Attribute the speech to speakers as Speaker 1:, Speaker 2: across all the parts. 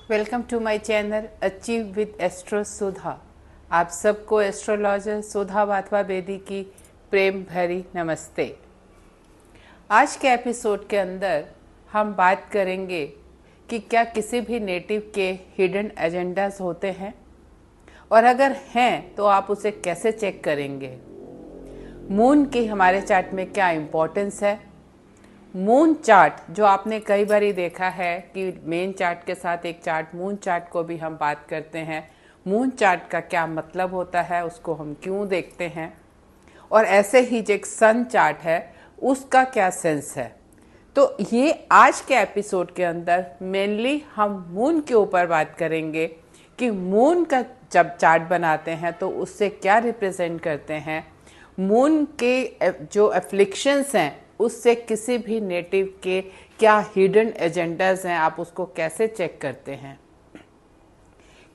Speaker 1: Welcome to my channel achieve with astro Sudha. आप सबको astrologer सुधा वाधवा बेदी की प्रेम भरी नमस्ते। आज के एपिसोड के अंदर हम बात करेंगे कि क्या किसी भी नेटिव के हिडन एजेंडाज होते हैं और अगर हैं तो आप उसे कैसे चेक करेंगे। मून की हमारे चार्ट में क्या इम्पोर्टेंस है। मून चार्ट जो आपने कई बार देखा है कि मेन चार्ट के साथ एक चार्ट मून चार्ट को भी हम बात करते हैं। मून चार्ट का क्या मतलब होता है, उसको हम क्यों देखते हैं, और ऐसे ही जो एक सन चार्ट है उसका क्या सेंस है। तो ये आज के एपिसोड के अंदर मेनली हम मून के ऊपर बात करेंगे कि मून का जब चार्ट बनाते हैं तो उससे क्या रिप्रेजेंट करते हैं। मून के जो एफ्लिक्शंस हैं उससे किसी भी नेटिव के क्या हिडन एजेंडाज हैं, आप उसको कैसे चेक करते हैं।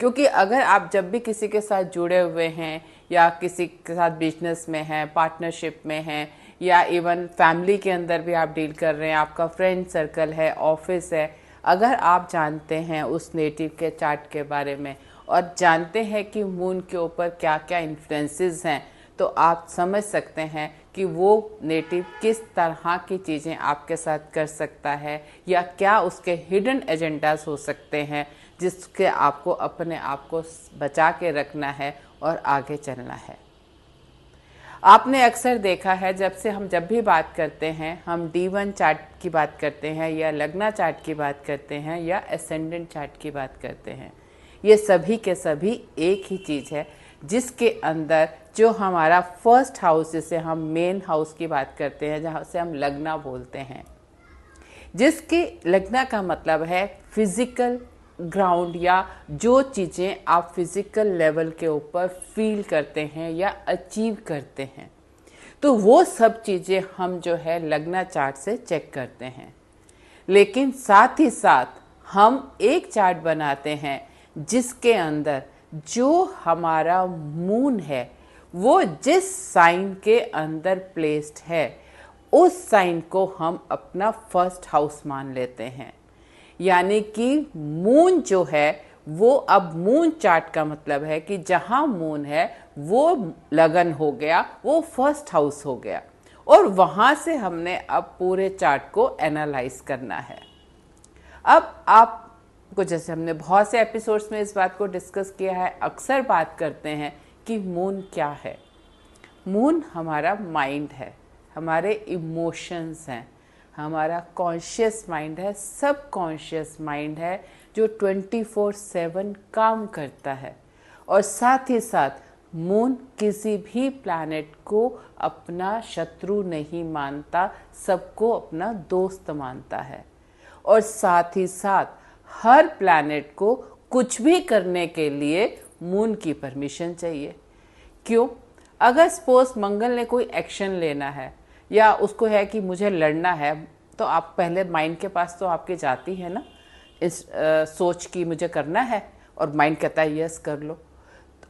Speaker 1: क्योंकि अगर आप जब भी किसी के साथ जुड़े हुए हैं या किसी के साथ बिजनेस में हैं, पार्टनरशिप में हैं, या इवन फैमिली के अंदर भी आप डील कर रहे हैं, आपका फ्रेंड सर्कल है, ऑफिस है, अगर आप जानते हैं उस नेटिव के चार्ट के बारे में और जानते हैं कि मून के ऊपर क्या क्या इन्फ्लुएंसेस हैं, तो आप समझ सकते हैं कि वो नेटिव किस तरह की चीज़ें आपके साथ कर सकता है या क्या उसके हिडन एजेंडाज हो सकते हैं जिसके आपको अपने आप को बचा के रखना है और आगे चलना है। आपने अक्सर देखा है जब भी बात करते हैं हम D1 चार्ट की बात करते हैं या लग्ना चार्ट की बात करते हैं या एसेंडेंट चार्ट की बात करते हैं, ये सभी के सभी एक ही चीज़ है जिसके अंदर जो हमारा फर्स्ट हाउस, जिसे हम मेन हाउस की बात करते हैं, जहाँ से हम लग्ना बोलते हैं, जिसकी लग्ना का मतलब है फिजिकल ग्राउंड या जो चीज़ें आप फिजिकल लेवल के ऊपर फील करते हैं या अचीव करते हैं, तो वो सब चीज़ें हम जो है लग्ना चार्ट से चेक करते हैं। लेकिन साथ ही साथ हम एक चार्ट बनाते हैं जिसके अंदर जो हमारा मून है वो जिस साइन के अंदर प्लेस्ड है उस साइन को हम अपना फर्स्ट हाउस मान लेते हैं। यानी कि मून जो है वो अब मून चार्ट का मतलब है कि जहां मून है वो लगन हो गया, वो फर्स्ट हाउस हो गया, और वहां से हमने अब पूरे चार्ट को एनालाइज करना है। अब आपको, जैसे हमने बहुत से एपिसोड्स में इस बात को डिस्कस किया है, अक्सर बात करते हैं कि मून क्या है। मून हमारा माइंड है, हमारे इमोशंस हैं, हमारा कॉन्शियस माइंड है, सब कॉन्शियस माइंड है जो 24/7 काम करता है। और साथ ही साथ मून किसी भी प्लैनेट को अपना शत्रु नहीं मानता, सबको अपना दोस्त मानता है। और साथ ही साथ हर प्लैनेट को कुछ भी करने के लिए मून की परमिशन चाहिए। क्यों? अगर सपोज मंगल ने कोई एक्शन लेना है या उसको है कि मुझे लड़ना है, तो आप पहले माइंड के पास तो आपके जाती है ना इस सोच की मुझे करना है, और माइंड कहता है यस कर लो।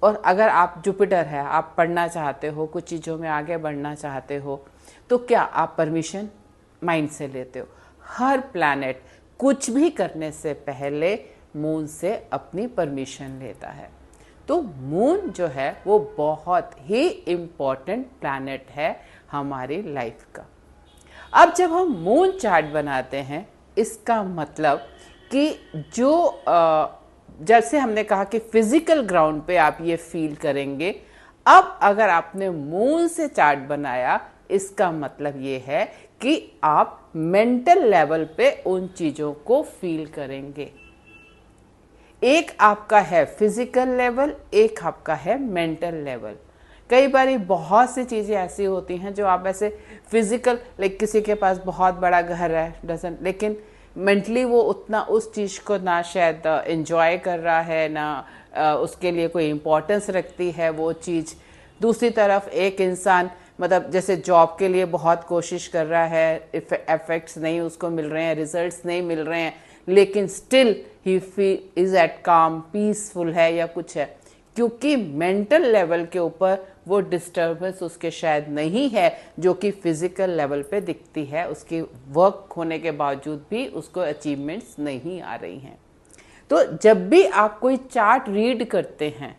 Speaker 1: और अगर आप जुपिटर है, आप पढ़ना चाहते हो, कुछ चीज़ों में आगे बढ़ना चाहते हो, तो क्या आप परमिशन माइंड से लेते हो। हर प्लैनेट कुछ भी करने से पहले मून से अपनी परमिशन लेता है। तो मून जो है वो बहुत ही इम्पॉर्टेंट प्लैनेट है हमारी लाइफ का। अब जब हम मून चार्ट बनाते हैं, इसका मतलब कि जो जैसे हमने कहा कि फिजिकल ग्राउंड पे आप ये फील करेंगे। अब अगर आपने मून से चार्ट बनाया, इसका मतलब ये है कि आप मेंटल लेवल पे उन चीज़ों को फील करेंगे। एक आपका है फिजिकल लेवल, एक आपका है मेंटल लेवल। कई बार बहुत सी चीज़ें ऐसी होती हैं जो आप ऐसे फिजिकल, लाइक किसी के पास बहुत बड़ा घर है डजन, लेकिन मेंटली वो उतना उस चीज़ को ना शायद एंजॉय कर रहा है, ना उसके लिए कोई इम्पोर्टेंस रखती है वो चीज़। दूसरी तरफ एक इंसान मतलब जैसे जॉब के लिए बहुत कोशिश कर रहा है, इफेक्ट्स नहीं उसको मिल रहे हैं, रिजल्ट्स नहीं मिल रहे हैं, लेकिन still he feel is at calm, peaceful है या कुछ है, क्योंकि मेंटल लेवल के ऊपर वो डिस्टर्बेंस उसके शायद नहीं है जो कि फिजिकल लेवल पे दिखती है। उसकी वर्क होने के बावजूद भी उसको अचीवमेंट्स नहीं आ रही हैं। तो जब भी आप कोई चार्ट रीड करते हैं,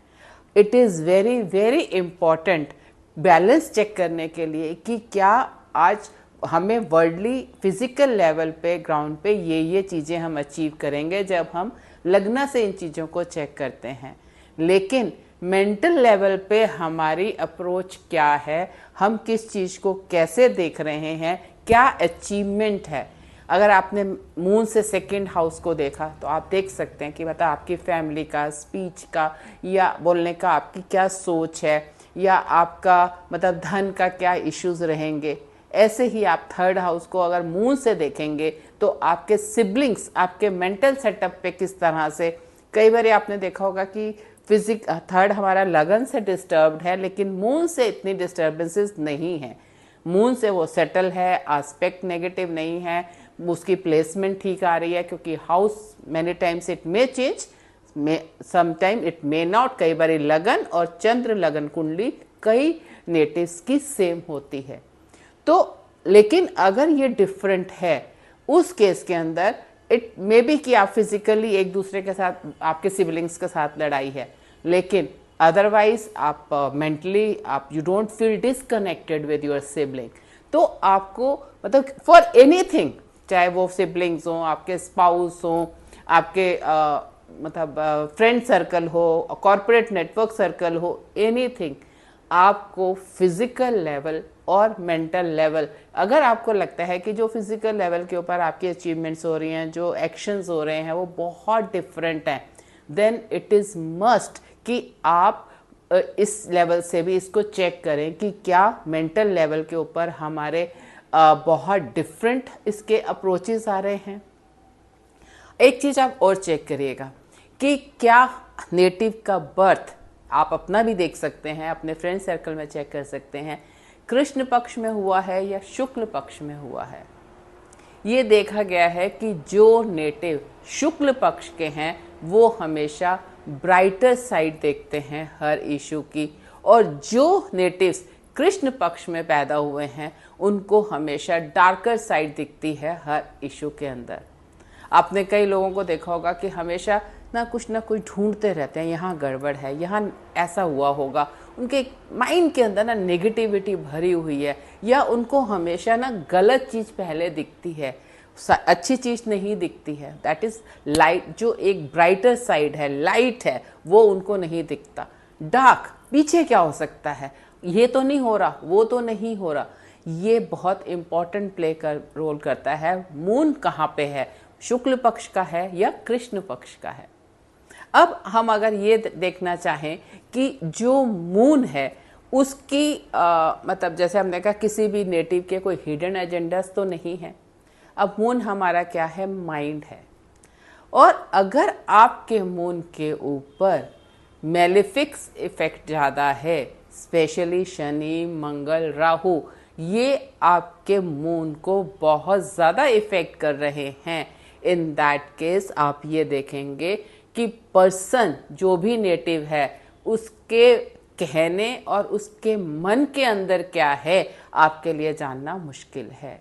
Speaker 1: it is very very important balance check करने के लिए कि क्या आज हमें वर्ल्डली फिजिकल लेवल पे ग्राउंड पे ये चीज़ें हम अचीव करेंगे जब हम लगना से इन चीज़ों को चेक करते हैं। लेकिन मेंटल लेवल पे हमारी अप्रोच क्या है, हम किस चीज़ को कैसे देख रहे हैं, क्या अचीवमेंट है। अगर आपने मून से सेकंड हाउस को देखा तो आप देख सकते हैं कि मतलब आपकी फैमिली का, स्पीच का या बोलने का आपकी क्या सोच है, या आपका मतलब धन का क्या इश्यूज रहेंगे। ऐसे ही आप थर्ड हाउस को अगर मून से देखेंगे तो आपके सिबलिंग्स, आपके मेंटल सेटअप पे किस तरह से, कई बार आपने देखा होगा कि थर्ड हमारा लगन से डिस्टर्ब्ड है लेकिन मून से इतनी डिस्टर्बेंसेस नहीं है। मून से वो सेटल है, एस्पेक्ट नेगेटिव नहीं है, उसकी प्लेसमेंट ठीक आ रही है, क्योंकि house many times it may change, sometime it may not. कई बार लगन और चंद्र लगन कुंडली कई नेटिव्स की सेम होती है। तो लेकिन अगर ये डिफरेंट है, उस केस के अंदर इट मे बी कि आप फिजिकली एक दूसरे के साथ, आपके सिबलिंग्स के साथ लड़ाई है, लेकिन अदरवाइज आप मेंटली आप you don't feel disconnected with your sibling. तो आपको मतलब फॉर एनीथिंग, चाहे वो सिबलिंग्स हो, आपके स्पाउस हो, आपके मतलब फ्रेंड सर्कल हो, कॉर्पोरेट नेटवर्क सर्कल हो, एनीथिंग, आपको फिजिकल लेवल और मेंटल लेवल, अगर आपको लगता है कि जो फिजिकल लेवल के ऊपर आपकी अचीवमेंट्स हो रही हैं, जो एक्शंस हो रहे हैं वो बहुत डिफरेंट हैं, देन इट इज़ मस्ट कि आप इस लेवल से भी इसको चेक करें कि क्या मेंटल लेवल के ऊपर हमारे बहुत डिफरेंट इसके अप्रोचेस आ रहे हैं। एक चीज़ आप और चेक करिएगा कि क्या नेटिव का बर्थ, आप अपना भी देख सकते हैं, अपने फ्रेंड सर्कल में चेक कर सकते हैं, कृष्ण पक्ष में हुआ है या शुक्ल पक्ष में हुआ है। ये देखा गया है कि जो नेटिव शुक्ल पक्ष के हैं वो हमेशा ब्राइटर साइड देखते हैं हर इशू की, और जो नेटिव्स कृष्ण पक्ष में पैदा हुए हैं उनको हमेशा डार्कर साइड दिखती है हर इशू के अंदर। आपने कई लोगों को देखा होगा कि हमेशा ना कुछ ढूंढते रहते हैं, यहाँ गड़बड़ है, यहाँ ऐसा हुआ होगा, उनके माइंड के अंदर ना नेगेटिविटी भरी हुई है, या उनको हमेशा ना गलत चीज़ पहले दिखती है, अच्छी चीज़ नहीं दिखती है। दैट इज़ लाइट, जो एक ब्राइटर साइड है, लाइट है, वो उनको नहीं दिखता। डार्क, पीछे क्या हो सकता है, ये तो नहीं हो रहा, वो तो नहीं हो रहा, ये बहुत इम्पॉर्टेंट रोल करता है। मून कहाँ पे है, शुक्ल पक्ष का है या कृष्ण पक्ष का है। अब हम अगर ये देखना चाहें कि जो मून है उसकी मतलब जैसे हमने कहा किसी भी नेटिव के कोई हिडन एजेंडास तो नहीं है। अब मून हमारा क्या है, माइंड है, और अगर आपके मून के ऊपर मेलेफिक्स इफेक्ट ज़्यादा है, स्पेशली शनि, मंगल, राहु, ये आपके मून को बहुत ज़्यादा इफेक्ट कर रहे हैं, इन दैट केस आप ये देखेंगे कि पर्सन जो भी नेटिव है उसके कहने और उसके मन के अंदर क्या है आपके लिए जानना मुश्किल है।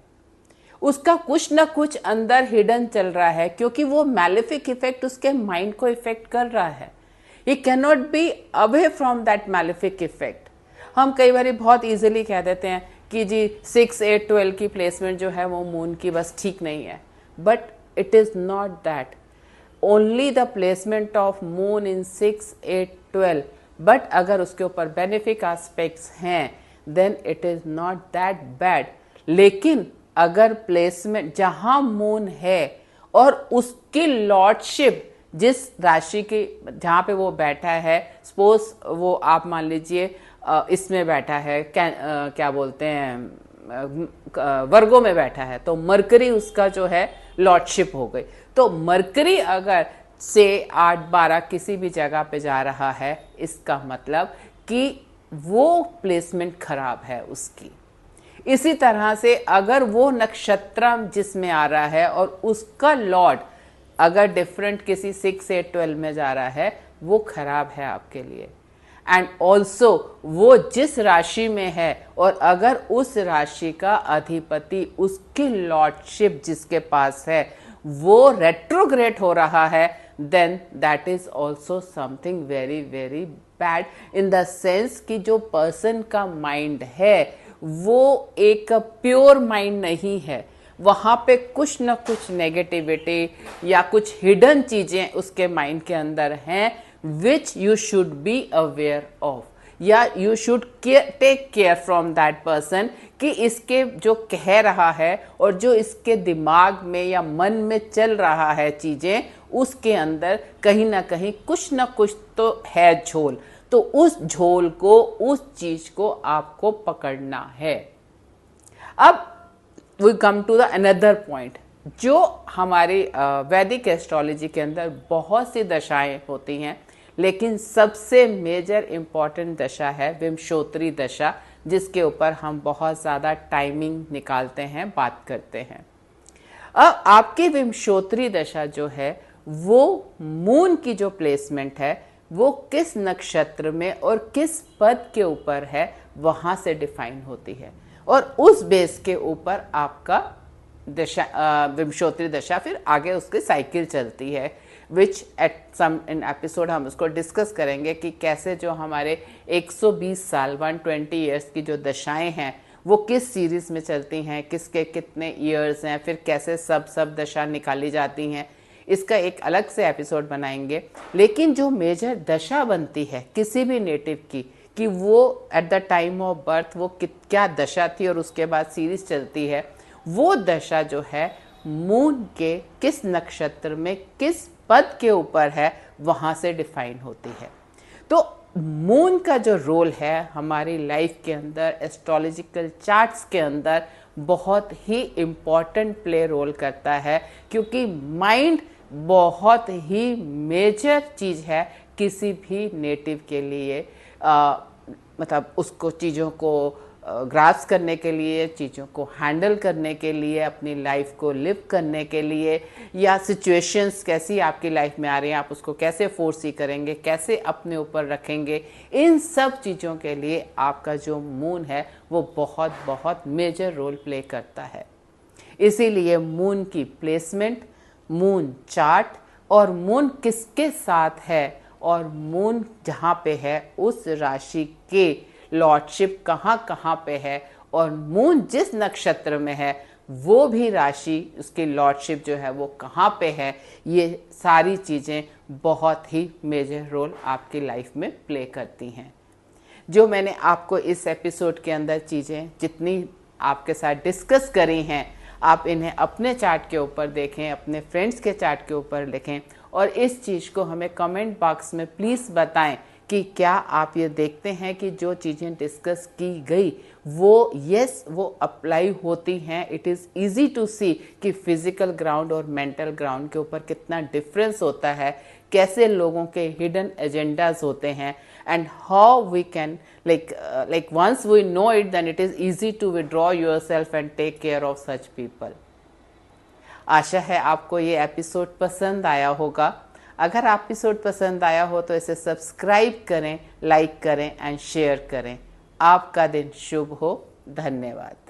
Speaker 1: उसका कुछ ना कुछ अंदर हिडन चल रहा है, क्योंकि वो मैलेफिक इफेक्ट उसके माइंड को इफेक्ट कर रहा है। He can not be away from that malefic effect. हम कई बार बहुत इजीली कह देते हैं कि जी 6, 8, 12 की प्लेसमेंट जो है वो मून की बस ठीक नहीं है, but it is not that. Only the placement of moon in 6, 8, 12, but अगर उसके ऊपर बेनिफिक एस्पेक्ट्स हैं then it is not that bad. लेकिन अगर प्लेसमेंट जहाँ मून है और उसकी लॉर्डशिप जिस राशि की जहाँ पे वो बैठा है, सपोज वो आप मान लीजिए इसमें बैठा है, क्या बोलते हैं वर्गों में बैठा है, तो मरकरी उसका जो है लॉर्डशिप हो गई। तो मरकरी अगर से 8-12 किसी भी जगह पे जा रहा है, इसका मतलब कि वो प्लेसमेंट खराब है उसकी। इसी तरह से अगर वो नक्षत्र जिसमें आ रहा है और उसका लॉर्ड अगर डिफरेंट किसी 6, 8, 12 में जा रहा है, वो खराब है आपके लिए। एंड ऑल्सो वो जिस राशि में है और अगर उस राशि का अधिपति उसकी लॉर्डशिप जिसके पास है वो रेट्रोग्रेड हो रहा है, then that is also something very very bad, in the sense कि जो person का mind है वो एक प्योर माइंड नहीं है, वहाँ पे कुछ ना कुछ नेगेटिविटी या कुछ हिडन चीज़ें उसके माइंड के अंदर हैं, which you should be aware of, या you should take care from that person कि इसके जो कह रहा है और जो इसके दिमाग में या मन में चल रहा है चीज़ें, उसके अंदर कहीं ना कुछ तो है झोल, तो उस झोल को, उस चीज को आपको पकड़ना है। अब we come to the another point, जो हमारी वैदिक एस्ट्रोलॉजी के अंदर बहुत सी दशाएं होती हैं, लेकिन सबसे मेजर इंपॉर्टेंट दशा है विंशोत्तरी दशा, जिसके ऊपर हम बहुत ज़्यादा टाइमिंग निकालते हैं, बात करते हैं। अब आपकी विंशोत्तरी दशा जो है वो मून की जो प्लेसमेंट है वो किस नक्षत्र में और किस पद के ऊपर है, वहाँ से डिफाइन होती है, और उस बेस के ऊपर आपका दशा विंशोत्तरी दशा फिर आगे उसकी साइकिल चलती है, विच एट सम इन एपिसोड हम उसको डिस्कस करेंगे कि कैसे जो हमारे 120 साल 120 ईयर्स की जो दशाएं हैं वो किस सीरीज में चलती हैं, किसके कितने ईयर्स हैं, फिर कैसे सब दशा निकाली जाती हैं, इसका एक अलग से एपिसोड बनाएंगे। लेकिन जो मेजर दशा बनती है किसी भी नेटिव की, कि वो at the time of birth वो क्या दशा थी और उसके बाद सीरीज चलती है, वो दशा जो है मून के किस नक्षत्र में किस पद के ऊपर है, वहाँ से डिफाइन होती है। तो मून का जो रोल है हमारी लाइफ के अंदर, एस्ट्रोलॉजिकल चार्ट्स के अंदर बहुत ही इम्पॉर्टेंट प्ले रोल करता है, क्योंकि माइंड बहुत ही मेजर चीज़ है किसी भी नेटिव के लिए, मतलब उसको चीज़ों को ग्रास्प करने के लिए, चीज़ों को हैंडल करने के लिए, अपनी लाइफ को लिव करने के लिए, या सिचुएशंस कैसी आपकी लाइफ में आ रही हैं आप उसको कैसे फोर्सी करेंगे, कैसे अपने ऊपर रखेंगे, इन सब चीज़ों के लिए आपका जो मून है वो बहुत बहुत मेजर रोल प्ले करता है। इसीलिए मून की प्लेसमेंट, मून चार्ट और मून किसके साथ है और मून जहाँ पे है उस राशि के लॉर्डशिप कहाँ पे है, और मून जिस नक्षत्र में है वो भी राशि उसकी लॉर्डशिप जो है वो कहाँ पे है, ये सारी चीज़ें बहुत ही मेजर रोल आपकी लाइफ में प्ले करती हैं। जो मैंने आपको इस एपिसोड के अंदर चीज़ें जितनी आपके साथ डिस्कस करी हैं, आप इन्हें अपने चार्ट के ऊपर देखें, अपने फ्रेंड्स के चार्ट के ऊपर लिखें, और इस चीज़ को हमें कमेंट बॉक्स में प्लीज़ बताएं कि क्या आप ये देखते हैं कि जो चीज़ें डिस्कस की गई वो वो अप्लाई होती हैं। इट इज़ ईजी टू सी कि फिजिकल ग्राउंड और मेंटल ग्राउंड के ऊपर कितना डिफरेंस होता है, कैसे लोगों के हिडन एजेंडाज होते हैं, and how we can like once we know it, then it is easy to withdraw yourself and take care of such people. आशा है आपको ये एपिसोड पसंद आया होगा। अगर एपिसोड पसंद आया हो तो इसे सब्सक्राइब करें, लाइक करें एंड शेयर करें। आपका दिन शुभ हो। धन्यवाद।